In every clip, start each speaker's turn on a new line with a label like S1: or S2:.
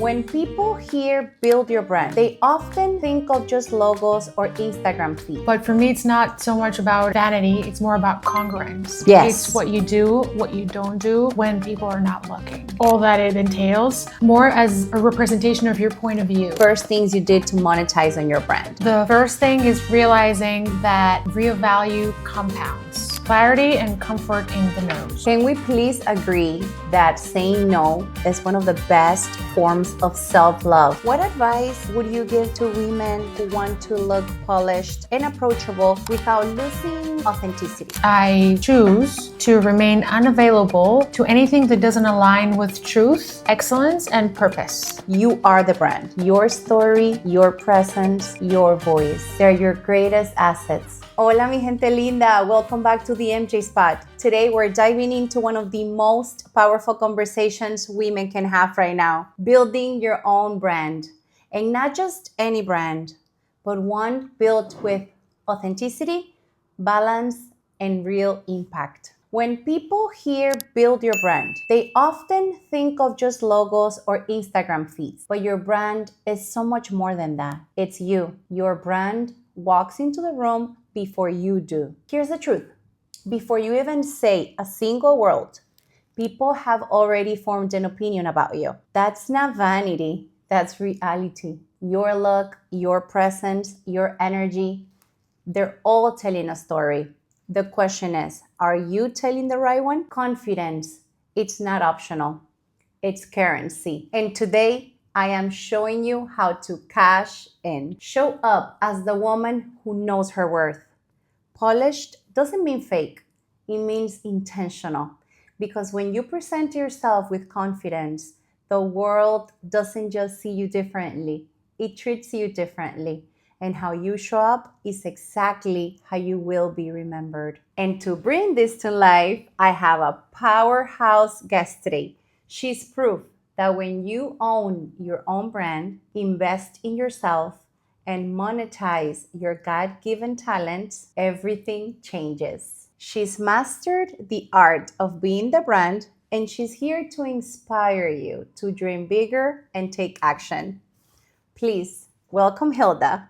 S1: When people hear build your brand, they often think of just logos or Instagram feeds.
S2: But for me, it's not so much about vanity, it's more about congruence.
S1: Yes.
S2: It's what you do, what you don't do when people are not looking. All that it entails, more as a representation of your point of view.
S1: First things you did to monetize on your brand.
S2: The first thing is realizing that real value compounds. Clarity and comfort in the nose.
S1: Can we please agree that saying no is one of the best forms of self-love? What advice would you give to women who want to look polished and approachable without losing authenticity?
S2: I choose to remain unavailable to anything that doesn't align with truth, excellence, and purpose.
S1: You are the brand. Your story, your presence, your voice. They're your greatest assets. Hola, mi gente linda. Welcome back to the MJ Spot. Today, we're diving into one of the most powerful conversations women can have right now. Building your own brand. And not just any brand, but one built with authenticity, balance, and real impact. When people hear build your brand, they often think of just logos or Instagram feeds, but your brand is so much more than that. It's you. Your brand walks into the room before you do. Here's the truth. Before you even say a single word, people have already formed an opinion about you. That's not vanity, that's reality. Your look, your presence, your energy, they're all telling a story. The question is, are you telling the right one? Confidence, it's not optional. It's currency. And today, I am showing you how to cash in. Show up as the woman who knows her worth. Polished doesn't mean fake. It means intentional. Because when you present yourself with confidence, the world doesn't just see you differently. It treats you differently. And how you show up is exactly how you will be remembered. And to bring this to life, I have a powerhouse guest today. She's proof that when you own your own brand, invest in yourself, and monetize your God-given talents, everything changes. She's mastered the art of being the brand, and she's here to inspire you to dream bigger and take action. Please welcome Hilda.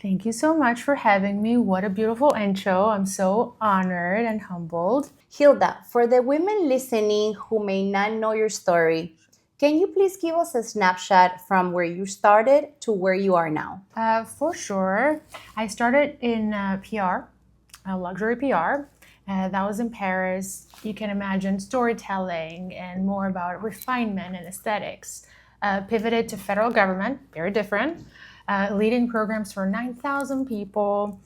S2: Thank you so much for having me. What a beautiful intro. I'm so honored and humbled.
S1: Hilda, for the women listening who may not know your story, can you please give us a snapshot from where you started to where you are now?
S2: For sure. I started in PR, luxury PR. That was in Paris. You can imagine storytelling and more about refinement and aesthetics. Pivoted to federal government, very different. Leading programs for 9,000 people,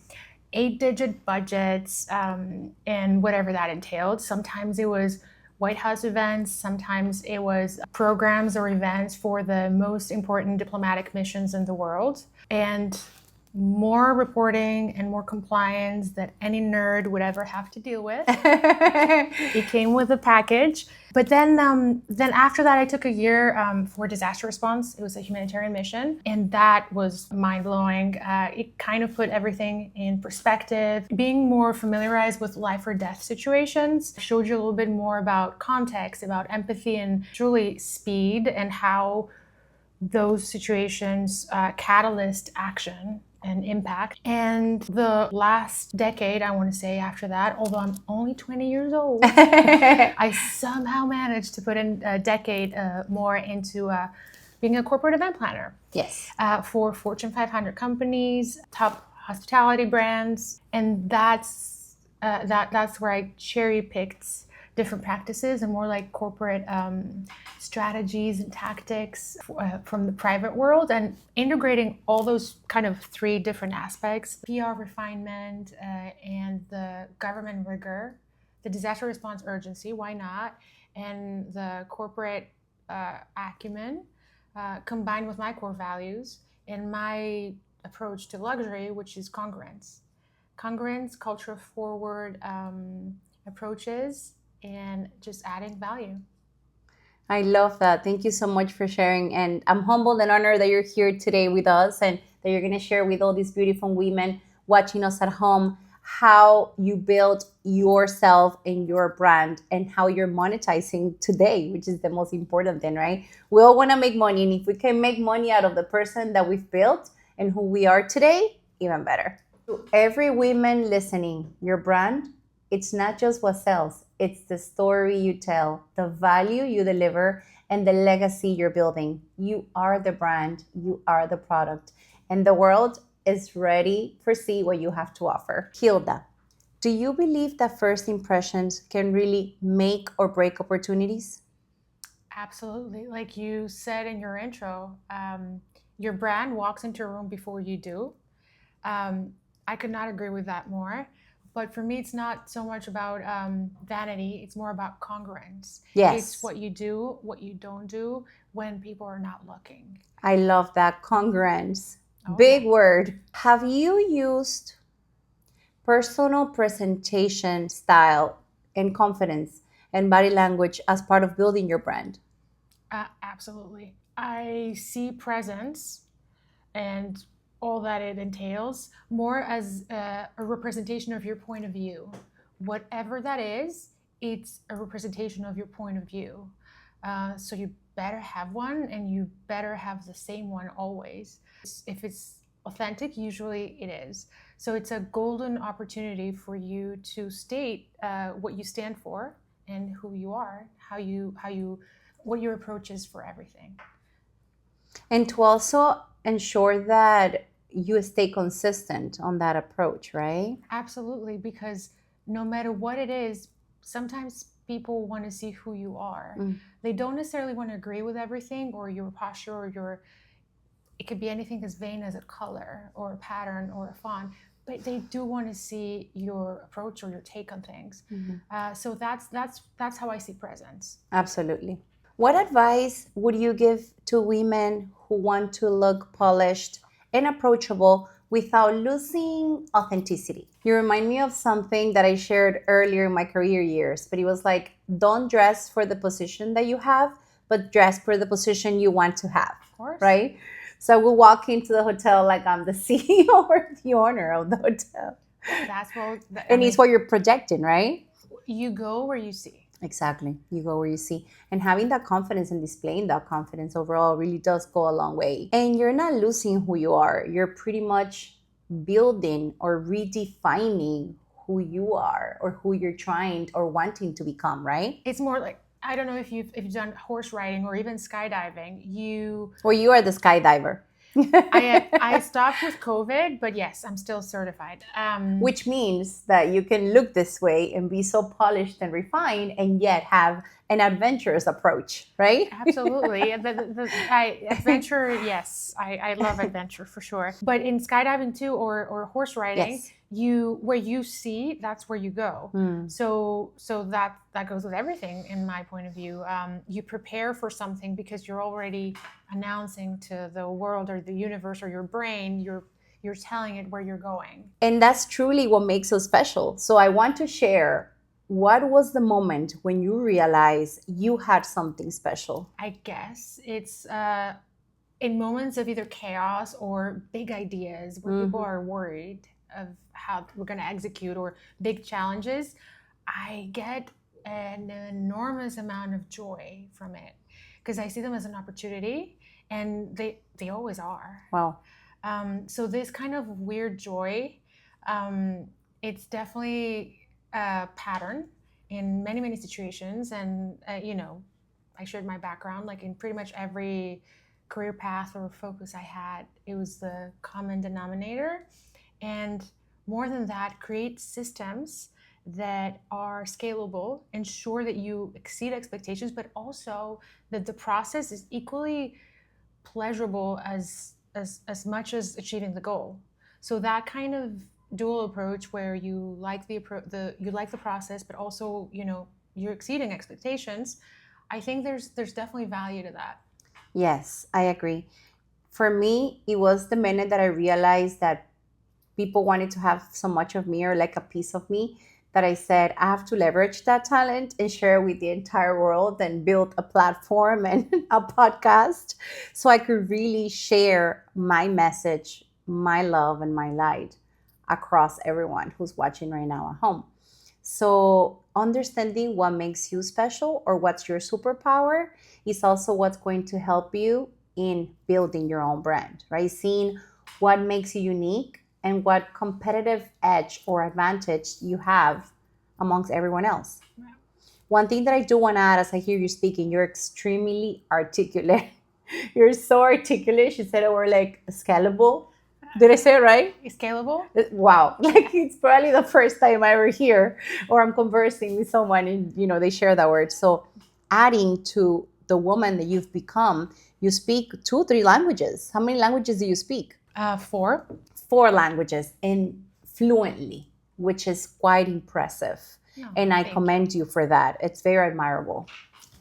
S2: 8-digit budgets, and whatever that entailed. Sometimes it was White House events, sometimes it was programs or events for the most important diplomatic missions in the world. And more reporting and more compliance that any nerd would ever have to deal with. It came with a package. But then after that, I took a year for disaster response. It was a humanitarian mission, and that was mind-blowing. It kind of put everything in perspective. Being more familiarized with life or death situations showed you a little bit more about context, about empathy, and truly speed, and how those situations catalyst action and impact. And the last decade, I want to say after that, although I'm only 20 years old, I somehow managed to put in a decade more into being a corporate event planner.
S1: Yes.
S2: For Fortune 500 companies, top hospitality brands. And that's where I cherry picked different practices and more like corporate strategies and tactics from the private world, and integrating all those kind of three different aspects: PR refinement and the government rigor, the disaster response urgency, why not, and the corporate acumen combined with my core values and my approach to luxury, which is congruence, culture forward approaches, and just adding value.
S1: I love that. Thank you so much for sharing. And I'm humbled and honored that you're here today with us and that you're going to share with all these beautiful women watching us at home how you built yourself and your brand and how you're monetizing today, which is the most important thing, right? We all want to make money. And if we can make money out of the person that we've built and who we are today, even better. To every woman listening, your brand, it's not just what sells, it's the story you tell, the value you deliver, and the legacy you're building. You are the brand, you are the product, and the world is ready to see what you have to offer. Hilda, do you believe that first impressions can really make or break opportunities?
S2: Absolutely. Like you said in your intro, your brand walks into a room before you do. I could not agree with that more. But for me, it's not so much about vanity. It's more about congruence.
S1: Yes.
S2: It's what you do, what you don't do when people are not looking.
S1: I love that congruence.
S2: Oh,
S1: Big
S2: yeah.
S1: word. Have you used personal presentation style and confidence and body language as part of building your brand?
S2: Absolutely. I see presence and all that it entails more as a representation of your point of view. Whatever that is, it's a representation of your point of view. So you better have one, and you better have the same one always. If it's authentic, usually it is. So it's a golden opportunity for you to state what you stand for and who you are, what your approach is for everything.
S1: And to also ensure that you stay consistent on that approach, right?
S2: Absolutely, because no matter what it is, sometimes people want to see who you are. They don't necessarily want to agree with everything or your posture or it could be anything as vain as a color or a pattern or a font, but they do want to see your approach or your take on things. So that's how I see presence.
S1: Absolutely. What advice would you give to women who want to look polished and approachable without losing authenticity? You remind me of something that I shared earlier in my career years, but it was like, don't dress for the position that you have, but dress for the position you want to have.
S2: Of course.
S1: Right? So I will walk into the hotel like I'm the CEO or the owner of the hotel.
S2: That's what,
S1: and it's what you're projecting, right?
S2: You go where you see.
S1: Exactly. You go where you see. And having that confidence and displaying that confidence overall really does go a long way. And you're not losing who you are. You're pretty much building or redefining who you are or who you're trying or wanting to become, right?
S2: It's more like, I don't know if you've done horse riding or even skydiving. You
S1: are the skydiver.
S2: I stopped with COVID, but yes, I'm still certified.
S1: Which means that you can look this way and be so polished and refined and yet have an adventurous approach, right?
S2: Absolutely. Adventure, yes. I love adventure for sure. But in skydiving too, or horse riding, yes, where you see, that's where you go. So that goes with everything in my point of view. You prepare for something because you're already announcing to the world or the universe or your brain, you're telling it where you're going.
S1: And that's truly what makes us special. So I want to share, what was the moment when you realized you had something special?
S2: I guess it's in moments of either chaos or big ideas where people are worried of how we're going to execute, or big challenges. I get an enormous amount of joy from it because I see them as an opportunity, and they always are.
S1: Wow.
S2: So this kind of weird joy, it's definitely a pattern in many, many situations. And, I shared my background, like in pretty much every career path or focus I had, it was the common denominator. And more than that, create systems that are scalable, ensure that you exceed expectations, but also that the process is equally pleasurable as much as achieving the goal. So that kind of dual approach where you like the process, but also you're exceeding expectations. I think there's definitely value to that.
S1: Yes, I agree. For me, it was the minute that I realized that people wanted to have so much of me, or like a piece of me, that I said, I have to leverage that talent and share it with the entire world, and build a platform and a podcast so I could really share my message, my love, and my light across everyone who's watching right now at home. So understanding what makes you special or what's your superpower is also what's going to help you in building your own brand, right? Seeing what makes you unique and what competitive edge or advantage you have amongst everyone else. Yeah. One thing that I do want to add as I hear you speaking, you're extremely articulate. You're so articulate. She said it were like scalable. Did I say it right?
S2: Scalable?
S1: Wow. Like it's probably the first time I ever hear or I'm conversing with someone and, they share that word. So adding to the woman that you've become, you speak 2-3 languages. How many languages do you speak?
S2: 4.
S1: 4 languages and fluently, which is quite impressive. Oh, and I commend you for that. It's very admirable.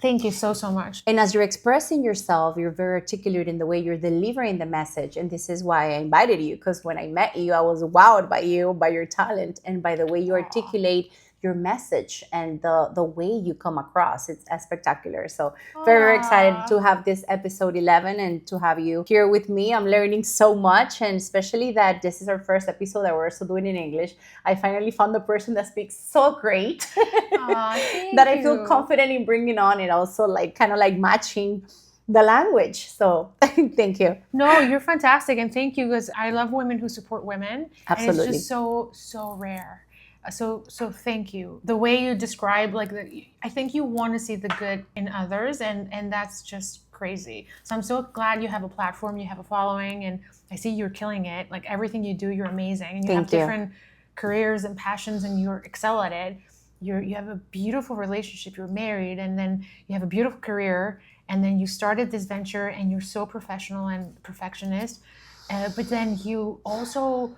S2: Thank you so much.
S1: And as you're expressing yourself, you're very articulate in the way you're delivering the message. And this is why I invited you, because when I met you, I was wowed by you, by your talent, and by the way you articulate your message and the way you come across. It's spectacular. So very excited to have this episode 11 and to have you here with me. I'm learning so much, and especially that this is our first episode that we're also doing in English. I finally found the person that speaks so great that I feel confident in bringing on, and also kind of matching the language. So thank you.
S2: No, you're fantastic. And thank you, because I love women who support women.
S1: Absolutely.
S2: And it's just so rare. So thank you. The way you describe, I think you want to see the good in others, and that's just crazy. So I'm so glad you have a platform, you have a following, and I see you're killing it. Like everything you do, you're amazing, and you have different careers and passions, and you excel at it. You have a beautiful relationship. You're married, and then you have a beautiful career, and then you started this venture, and you're so professional and perfectionist. But then you also.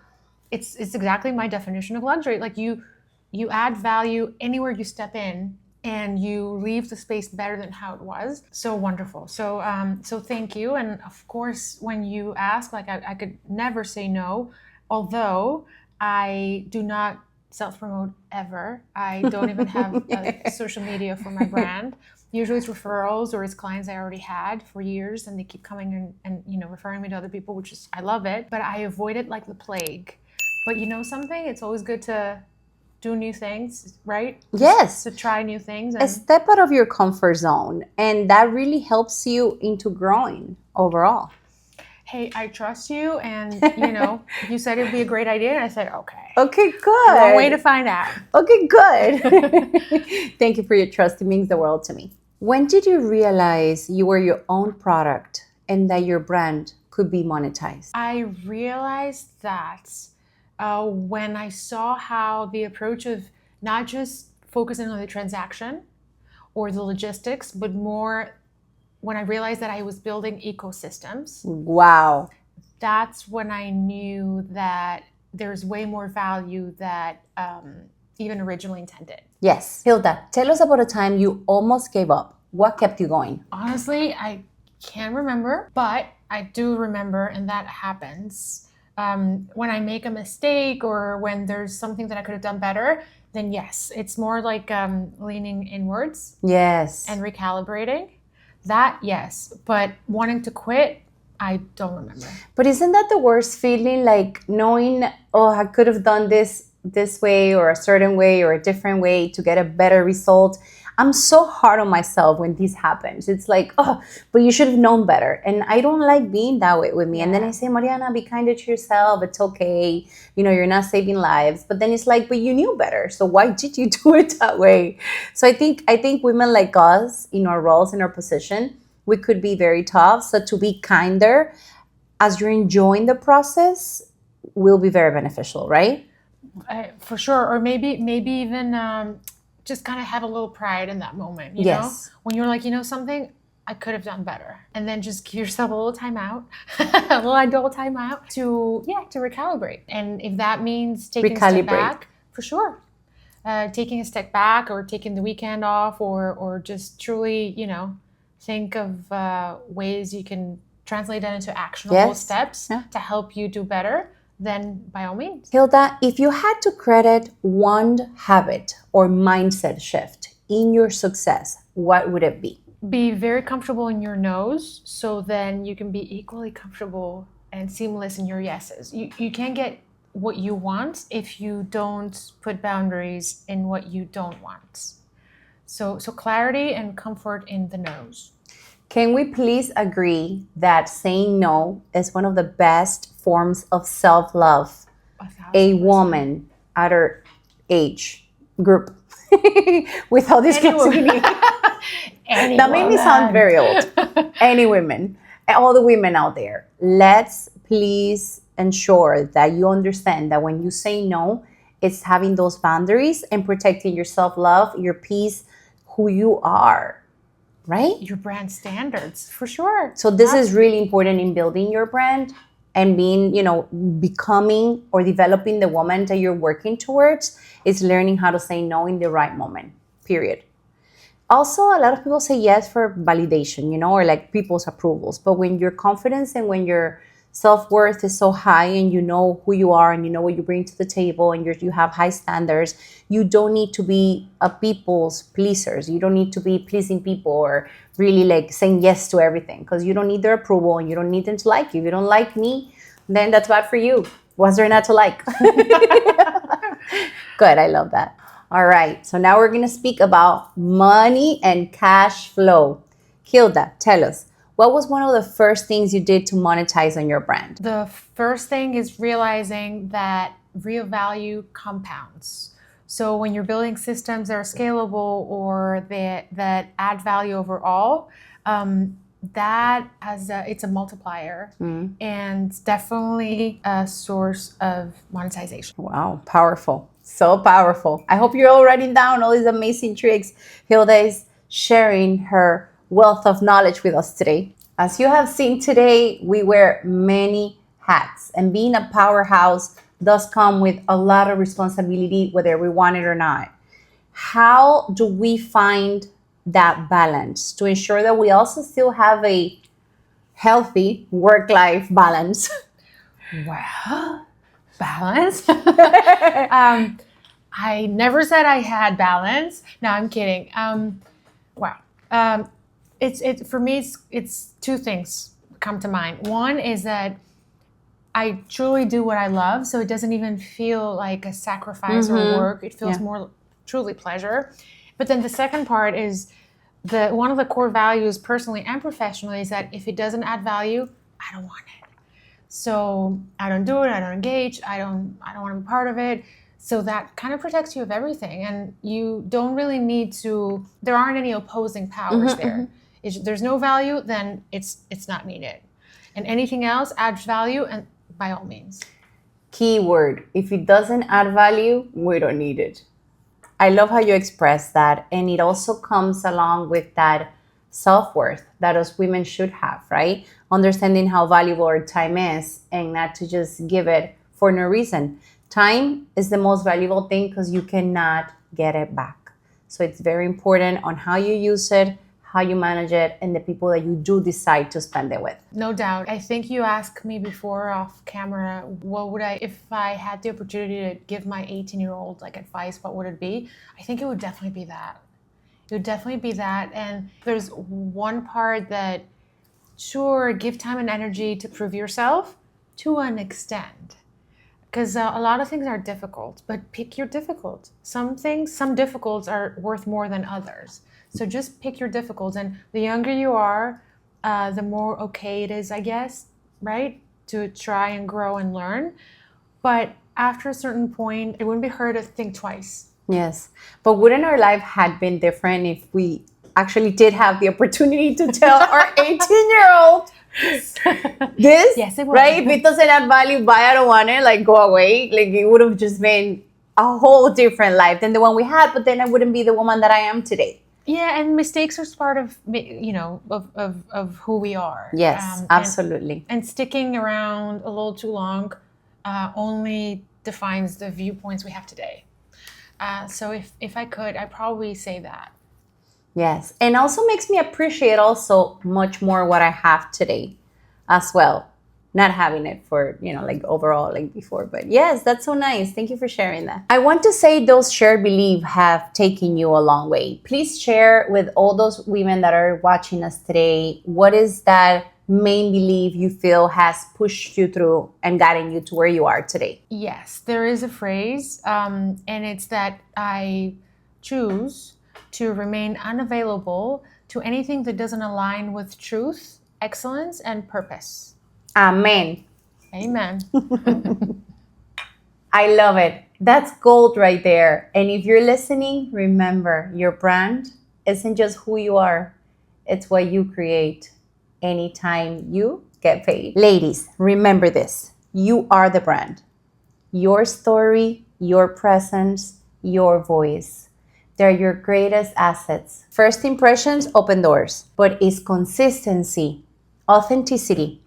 S2: It's exactly my definition of luxury. Like you add value anywhere you step in, and you leave the space better than how it was. So wonderful. So thank you. And of course, when you ask, I could never say no. Although I do not self-promote ever. I don't even have social media for my brand. Usually it's referrals or it's clients I already had for years, and they keep coming and referring me to other people, which is I love it. But I avoid it like the plague. But you know something? It's always good to do new things, right?
S1: Yes.
S2: To try new things.
S1: A step out of your comfort zone. And that really helps you into growing overall.
S2: Hey, I trust you. And, you said it would be a great idea. And I said, okay.
S1: Okay, good.
S2: One way to find out.
S1: Okay, good. Thank you for your trust. It means the world to me. When did you realize you were your own product and that your brand could be monetized?
S2: I realized that when I saw how the approach of not just focusing on the transaction or the logistics, but more when I realized that I was building ecosystems.
S1: Wow.
S2: That's when I knew that there's way more value that even originally intended.
S1: Yes. Hilda, tell us about a time you almost gave up. What kept you going?
S2: Honestly, I can't remember, but I do remember, and that happens. When I make a mistake or when there's something that I could have done better, then yes, it's more like leaning inwards.
S1: Yes.
S2: And recalibrating. That, yes. But wanting to quit, I don't remember.
S1: But isn't that the worst feeling? Like knowing, I could have done this way or a certain way or a different way to get a better result. I'm so hard on myself when this happens. It's like, but you should have known better. And I don't like being that way with me. Yeah. And then I say, Mariana, be kinder to yourself. It's okay. You're not saving lives. But then it's like, but you knew better. So why did you do it that way? So I think women like us, in our roles, in our position, we could be very tough. So to be kinder as you're enjoying the process will be very beneficial, right?
S2: For sure. Or maybe even just kind of have a little pride in that moment, you know? When you're like, something, I could have done better. And then just give yourself a little time out, a little adult time out to recalibrate. And if that means taking a step back, for sure. Taking a step back or taking the weekend off or just truly, think of ways you can translate that into actionable steps to help you do better, then by all means.
S1: Hilda, if you had to credit one habit or mindset shift in your success, what would it be?
S2: Be very comfortable in your no's, so then you can be equally comfortable and seamless in your yeses. You can't get what you want if you don't put boundaries in what you don't want. So clarity and comfort in the no's.
S1: Can we please agree that saying no is one of the best forms of self-love a
S2: 1,000%.
S1: woman at her age group without disclaiming? That made me sound very old. Any women, all the women out there, let's please ensure that you understand that when you say no, it's having those boundaries and protecting your self-love, your peace, who you are, right?
S2: Your brand standards, for sure.
S1: So this is really important in building your brand and being, becoming or developing the woman that you're working towards is learning how to say no in the right moment, period. Also, a lot of people say yes for validation, or like people's approvals. But when your confidence and when your self-worth is so high and you know who you are and you know what you bring to the table and you have high standards, you don't need to be a people's pleasers. You don't need to be pleasing people or really like saying yes to everything because you don't need their approval and you don't need them to like you. If you don't like me, then that's bad for you. What's there not to like? Good, I love that. All right, so now we're going to speak about money and cash flow. Hilda, tell us, what was one of the first things you did to monetize on your brand?
S2: The first thing is realizing that real value compounds. So when you're building systems that are scalable or that add value overall, it's a multiplier and definitely a source of monetization.
S1: Wow, powerful. So powerful. I hope you're all writing down all these amazing tricks. Hilda is sharing her wealth of knowledge with us today. As you have seen today, we wear many hats, and being a powerhouse does come with a lot of responsibility, whether we want it or not. How do we find that balance to ensure that we also still have a healthy work-life balance?
S2: Wow. Balance? I never said I had balance. No, I'm kidding. Wow. It's for me, it's two things come to mind. One is that I truly do what I love, so it doesn't even feel like a sacrifice or work. It feels more truly pleasure. But then the second part is one of the core values personally and professionally is that if it doesn't add value, I don't want it. So I don't do it, I don't engage, I don't want to be part of it. So that kind of protects you of everything. And you don't really need to, there aren't any opposing powers there. If there's no value, then it's not needed. And anything else adds value, and by all means.
S1: Keyword, if it doesn't add value, we don't need it. I love how you express that. And it also comes along with that self-worth that us women should have, right? Understanding how valuable our time is and not to just give it for no reason. Time is the most valuable thing because you cannot get it back. So it's very important on how you use it, how you manage it, and the people that you do decide to spend it with.
S2: No doubt. I think you asked me before off camera, what would if I had the opportunity to give my 18-year-old like advice, what would it be? I think it would definitely be that. It would definitely be that. And there's one part that, sure, give time and energy to prove yourself to an extent. Because a lot of things are difficult, but pick your difficult. Some difficulties are worth more than others. So just pick your difficulties. And the younger you are, the more okay it is, I guess, right? To try and grow and learn. But after a certain point, it wouldn't be hard to think twice.
S1: Yes. But wouldn't our life had been different if we actually did have the opportunity to tell our 18-year-old this? Yes, it would. Right? If it doesn't add value, bye, I don't want it, like go away. Like it would have just been a whole different life than the one we had, but then I wouldn't be the woman that I am today.
S2: Yeah, and mistakes are part of, of who we are.
S1: Yes, absolutely.
S2: And sticking around a little too long only defines the viewpoints we have today. So if I could, I'd probably say that.
S1: Yes, and also makes me appreciate also much more what I have today as well. Not having it for, like overall, like before. But yes, that's so nice. Thank you for sharing that. I want to say those shared beliefs have taken you a long way. Please share with all those women that are watching us today, what is that main belief you feel has pushed you through and gotten you to where you are today?
S2: Yes, there is a phrase, and it's that I choose to remain unavailable to anything that doesn't align with truth, excellence, and purpose.
S1: Amen.
S2: Amen.
S1: I love it. That's gold right there. And if you're listening, remember your brand isn't just who you are, it's what you create anytime you get paid. Ladies, remember this. You are the brand. Your story, your presence, your voice. They're your greatest assets. First impressions open doors, but it's consistency, authenticity,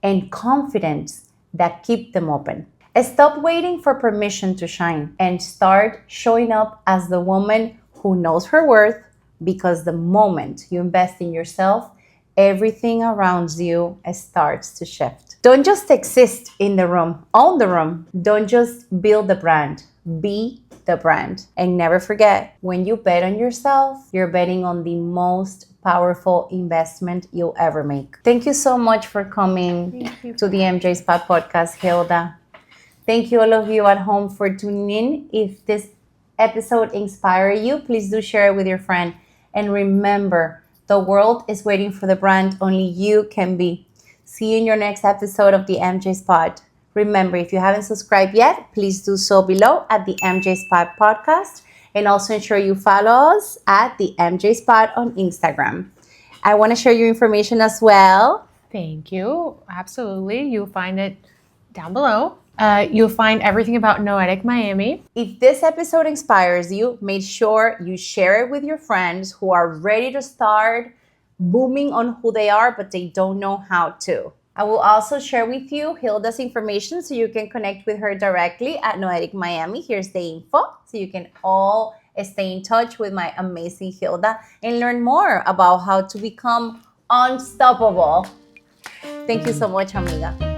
S1: and confidence that keep them open. Stop waiting for permission to shine and start showing up as the woman who knows her worth, because the moment you invest in yourself, everything around you starts to shift. Don't just exist in the room, own the room. Don't just build the brand, be the brand. And never forget, when you bet on yourself, you're betting on the most powerful investment you'll ever make. Thank you so much for coming to the MJ Spot podcast, Hilda. Thank you all of you at home for tuning in. If this episode inspired you, please do share it with your friend. And remember, the world is waiting for the brand only you can be. See you in your next episode of the MJ Spot. Remember, if you haven't subscribed yet, please do so below at the MJ Spot podcast. And also ensure you follow us at the MJ Spot on Instagram. I want to share your information as well.
S2: Thank you. Absolutely. You'll find it down below. You'll find everything about Noetikmiami.
S1: If this episode inspires you, make sure you share it with your friends who are ready to start booming on who they are, but they don't know how to. I will also share with you Hilda's information so you can connect with her directly at Noetikmiami. Here's the info so you can all stay in touch with my amazing Hilda and learn more about how to become unstoppable. Thank you so much, amiga.